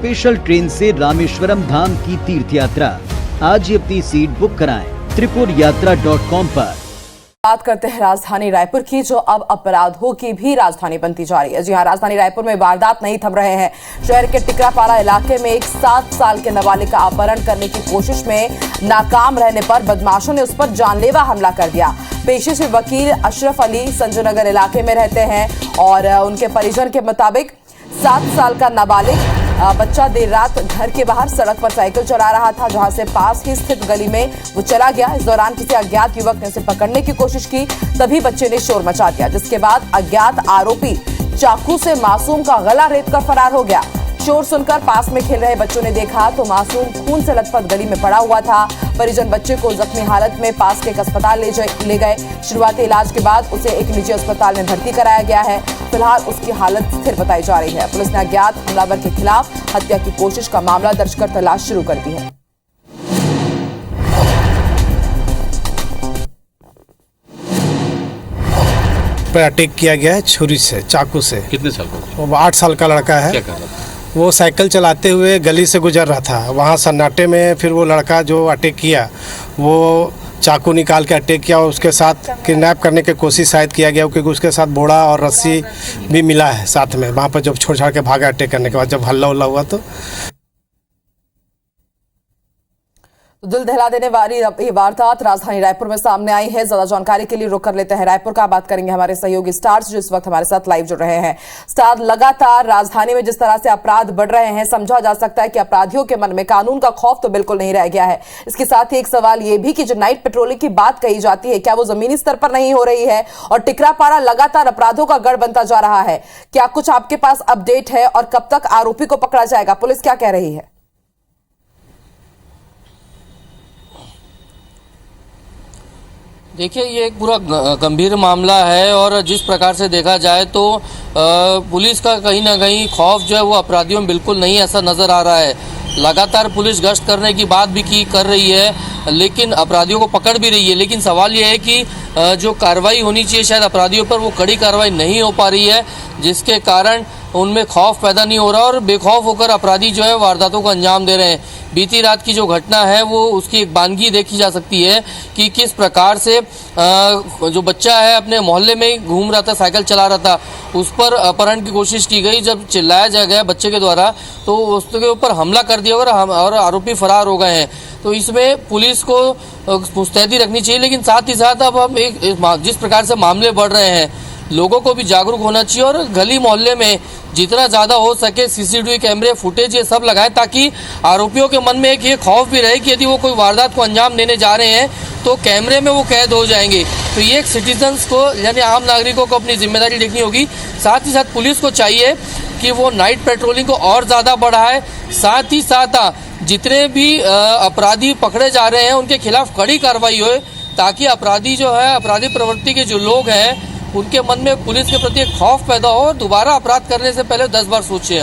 Special train से रामेश्वरम धाम की तीर्थ यात्रा। आज ही अपनी सीट बुक कराएं tripurayatra.com पर। बात करते हैं राजधानी रायपुर की, जो अब अपराधों की भी राजधानी बनती जा रही है। जी हां, राजधानी रायपुर में वारदात नहीं थम रहे हैं। शहर के टिकरापारा इलाके में एक 7 साल के नाबालिग का अपहरण करने की कोशिश में नाकाम रहने पर बदमाशों ने उस पर जानलेवा हमला कर दिया। पेशे से वकील अशरफ अली संजय नगर इलाके में रहते हैं और उनके परिजन के मुताबिक 7 साल का नाबालिग बच्चा देर रात घर के बाहर सड़क पर साइकिल चला रहा था, जहां से पास ही स्थित गली में वो चला गया। इस दौरान किसी अज्ञात युवक ने उसे पकड़ने की कोशिश की, तभी बच्चे ने शोर मचा दिया, जिसके बाद अज्ञात आरोपी चाकू से मासूम का गला रेतकर फरार हो गया। शोर सुनकर पास में खेल रहे बच्चों ने देखा तो मासूम खून से लथपथ गली में पड़ा हुआ था। परिजन बच्चे को जख्मी हालत में पास के एक अस्पताल ले गए। शुरुआती इलाज के बाद उसे एक निजी अस्पताल में भर्ती कराया गया है। फिलहाल उसकी हालत स्थिर बताई जा रही है। पुलिस ने अज्ञात हमलावर के खिलाफ हत्या की कोशिश का मामला दर्ज कर तलाश शुरू कर दी है। पर अटैक किया गया है छुरी से, चाकू से। कितने साल का? वो 8 साल का लड़का है। क्या कर रहा था? वो साइकिल चलाते हुए गली से गुजर रहा था, वहाँ सन्नाटे में फिर वो लड़का जो अटैक किया वो चाकू निकाल के अटैक किया और उसके साथ किडनैप करने की कोशिश शायद किया गया, क्योंकि उसके साथ बोड़ा और रस्सी भी मिला है साथ में। वहाँ पर जब छोड़ छाड़ के भागा अटैक करने के बाद, जब हल्ला उल्ला हुआ तो दिल दहला देने वाली ये वारदात राजधानी रायपुर में सामने आई है। ज्यादा जानकारी के लिए रुक कर लेते हैं रायपुर का। बात करेंगे हमारे सहयोगी स्टार्स, जो इस वक्त हमारे साथ लाइव जुड़ रहे हैं। स्टार, लगातार राजधानी में जिस तरह से अपराध बढ़ रहे हैं, समझा जा सकता है कि अपराधियों के मन में कानून का खौफ तो बिल्कुल नहीं रह गया है। इसके साथ ही एक सवाल ये भी कि जो नाइट पेट्रोलिंग की बात कही जाती है, क्या वो जमीनी स्तर पर नहीं हो रही है? और टिकरापारा लगातार अपराधों का गढ़ बनता जा रहा है। क्या कुछ आपके पास अपडेट है और कब तक आरोपी को पकड़ा जाएगा? पुलिस क्या कह रही है? देखिए, ये एक पूरा गंभीर मामला है और जिस प्रकार से देखा जाए तो पुलिस का कहीं ना कहीं खौफ जो है वो अपराधियों में बिल्कुल नहीं ऐसा नज़र आ रहा है। लगातार पुलिस गश्त करने की बात भी कर रही है, लेकिन अपराधियों को पकड़ भी रही है। लेकिन सवाल ये है कि जो कार्रवाई होनी चाहिए शायद अपराधियों पर, वो कड़ी कार्रवाई नहीं हो पा रही है, जिसके कारण उनमें खौफ पैदा नहीं हो रहा और बेखौफ होकर अपराधी जो है वारदातों को अंजाम दे रहे हैं। बीती रात की जो घटना है वो उसकी एक बानगी देखी जा सकती है कि किस प्रकार से जो बच्चा है अपने मोहल्ले में घूम रहा था, साइकिल चला रहा था, उस पर अपहरण की कोशिश की गई। जब चिल्लाया गया बच्चे के द्वारा तो उसके ऊपर हमला कर दिया और आरोपी फरार हो गए हैं। तो इसमें पुलिस को मुस्तैदी रखनी चाहिए, लेकिन साथ ही साथ अब हम जिस प्रकार से मामले बढ़ रहे हैं, लोगों को भी जागरूक होना चाहिए और गली मोहल्ले में जितना ज़्यादा हो सके सीसीटीवी कैमरे फुटेज ये सब लगाएं, ताकि आरोपियों के मन में एक ये खौफ भी रहे कि यदि वो कोई वारदात को अंजाम देने जा रहे हैं तो कैमरे में वो कैद हो जाएंगे। तो ये एक सिटीजन्स को यानी आम नागरिकों को अपनी जिम्मेदारी देखनी होगी। साथ ही साथ पुलिस को चाहिए कि वो नाइट पेट्रोलिंग को और ज़्यादा बढ़ाए। साथ ही साथ जितने भी अपराधी पकड़े जा रहे हैं उनके खिलाफ कड़ी कार्रवाई हो, ताकि अपराधी जो है, अपराधी प्रवृत्ति के जो लोग हैं, उनके मन में पुलिस के प्रति एक खौफ पैदा हो और दोबारा अपराध करने से पहले 10 बार सोचे।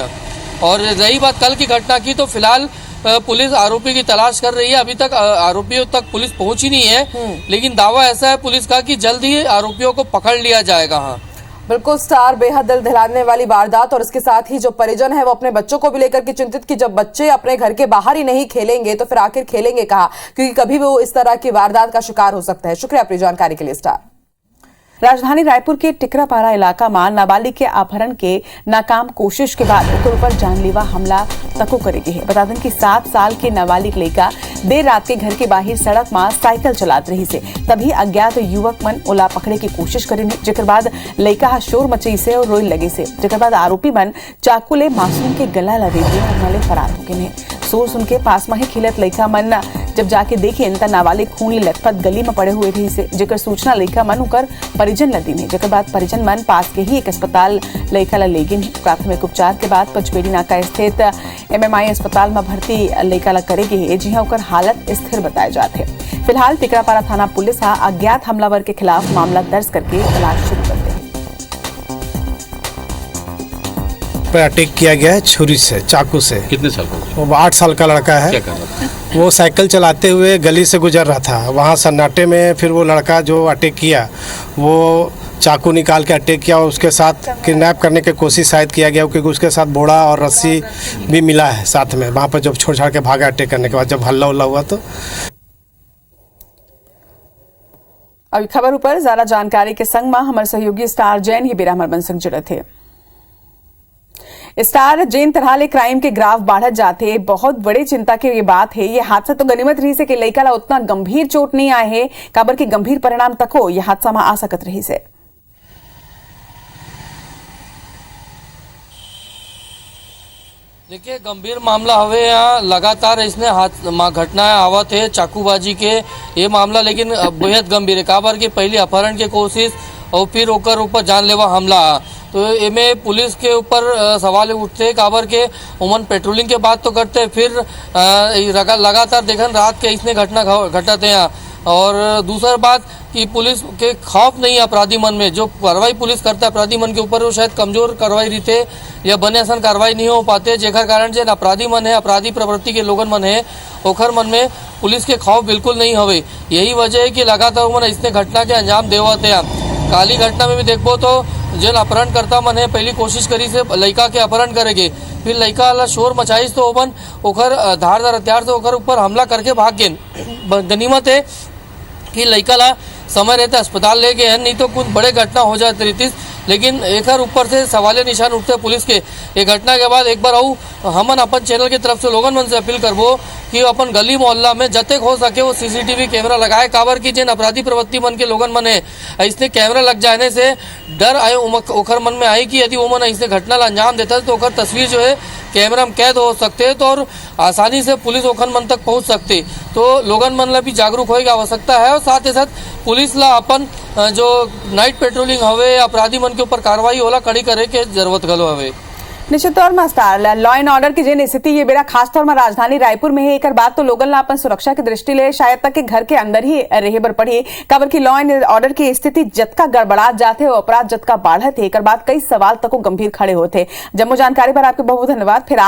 और रही बात कल की घटना की, तो फिलहाल पुलिस आरोपी की तलाश कर रही है। अभी तक आरोपियों तक पुलिस पहुंची नहीं है, लेकिन दावा ऐसा है पुलिस का कि जल्द ही आरोपियों को पकड़ लिया जाएगा। हाँ बिल्कुल स्टार, बेहद दिल दहलाने वाली वारदात। और इसके साथ ही जो परिजन है वो अपने बच्चों को भी लेकर के चिंतित कि जब बच्चे अपने घर के बाहर ही नहीं खेलेंगे तो फिर आखिर खेलेंगे कहाँ, क्योंकि कभी भी वो इस तरह की वारदात का शिकार हो सकता है। शुक्रिया अपनी जानकारी के लिए स्टार। राजधानी रायपुर के टिकरापारा इलाका में नाबालिग के अपहरण के नाकाम कोशिश के बाद ओकर ऊपर जानलेवा हमला तको करेगी है। बता दें कि 7 साल के नाबालिग लड़का देर रात के घर के बाहर सड़क में साइकिल चलात रही से, तभी अज्ञात युवक मन ओला पकड़े की कोशिश करे, जेकर बाद लड़का शोर मचई से और रोई लगे से, जेकर बाद आरोपी मन चाकू ले मासूम के गला ला दे दिए और नाले फरार हो गए। शोर सुन के पास में ही खिलत लड़का मन जब जाके देखे त नाबालिग खून ले लथपथ गली में पड़े हुए रही से, जेकर सूचना लड़का मन उकर परिजन ला दीने, जेकर बाद परिजन मन पास के ही एक अस्पताल लड़का ला ले गिन। प्राथमिक उपचार के बाद पचपेड़ी नाका स्थित MMI अस्पताल में भर्ती लड़का ला करे गे, जिहां उकर हालत स्थिर बताए जाते। फिलहाल टिकरापारा थाना पुलिस अज्ञात हमलावर के खिलाफ मामला दर्ज करके तलाश शुरू कर दी। पर अटैक किया गया है छुरी से, चाकू से। कितने साल का? वो 8 साल का लड़का है। क्या कर रहा था? वो साइकिल चलाते हुए गली से गुजर रहा था, वहाँ सन्नाटे में फिर वो लड़का जो अटैक किया वो चाकू निकाल के अटैक किया और उसके साथ किडनैप करने की कोशिश शायद किया गया, क्योंकि उसके साथ बोरा और रस्सी भी मिला है साथ में वहाँ पर जब छोड़ छाड़ के भागा अटैक करने के बाद जब हल्ला उल्ला हुआ तो। अभी खबर ऊपर ज्यादा जानकारी के संग में हमारे सहयोगी स्टार जैन ही बेरा हमारे संग जुड़े थे। स्टार जैन तरह क्राइम के ग्राफ बढ़त जाते, बहुत बड़ी चिंता की ये बात है। ये हादसा तो गनीमत रही से कि लड़का ला उतना गंभीर चोट नहीं आए है, काबर की गंभीर परिणाम तक हो यह हादसा में आ सकत रही से। देखिए गंभीर मामला हवे यहाँ लगातार इसने घटनाएं आवत है चाकूबाजी के ये मामला, लेकिन बेहद गंभीर है। काबर की पहली अपहरण की कोशिश और फिर ओकर ऊपर जानलेवा हमला, तो इमे पुलिस के ऊपर सवाल उठते। काबर के उमन पेट्रोलिंग के बात तो करते, फिर लगातार देखन रात के इसने घटना घटते हैं। और दूसरा बात कि पुलिस के खौफ नहीं है अपराधी मन में, जो कार्रवाई पुलिस करता है अपराधी मन के ऊपर वो शायद कमजोर कार्रवाई रहते या बने असन कार्रवाई नहीं हो पाते, जेकर कारण जो अपराधी मन है, अपराधी प्रवृत्ति के लोगन मन है, ओखर मन में पुलिस के खौफ बिल्कुल नहीं हवे। यही वजह है कि लगातार उमन इसने घटना के अंजाम देवत है। काली घटना में भी देखबो तो जिन अपहरण करता मन है पहली कोशिश करी से लड़का के अपहरण करेगे, फिर लड़का वाला शोर मचाइस तो ओमन ओखर धारदार हथियार से ओखर ऊपर हमला करके भाग गए। गनीमत है कि लड़का ला समय रहते अस्पताल ले गए हैं, नहीं तो कुछ बड़े घटना हो जाते रहती। लेकिन एक ऊपर से सवाले निशान उठते पुलिस के। ये घटना के बाद एक बार आऊ हमन अपन चैनल की तरफ से लोगन मन से अपील करबो कि अपन गली मोहल्ला में जतेक हो सके वो सीसीटीवी कैमरा लगाए। काबर की जिन अपराधी प्रवृत्ति मन के लोगन मन है, इसने कैमरा लग जाने से डर आए ओखर मन में आई कि यदि वो मन इसने घटना ला अंजाम देता है तो ओखर तस्वीर जो है कैमरा में कैद हो सकते हैं, तो और आसानी से पुलिस ओखर मन तक पहुंच सकती। तो लोगन मन ला भी जागरूक होने की आवश्यकता है और साथ ही साथ पुलिस ला अपन जो नाइट पेट्रोलिंग हवे अपराधी मन के ऊपर कार्रवाई होला कड़ी करे के जरूरत गलो हवे। निश्चित तौर में स्टार लॉ एंड ऑर्डर की जिन स्थिति ये बेरा खास तौर में राजधानी रायपुर में है, एक बात तो लोगन ला अपन सुरक्षा की दृष्टि ले शायद तक के घर के अंदर ही रहे बर पड़ी। काबर की लॉ एंड ऑर्डर की स्थिति जतका गड़बड़ा जाते हो अपराध जतका बढ़त है, एक बात कई सवाल तक गंभीर खड़े होते। जम्मू जानकारी पर आपके बहुत धन्यवाद। फिर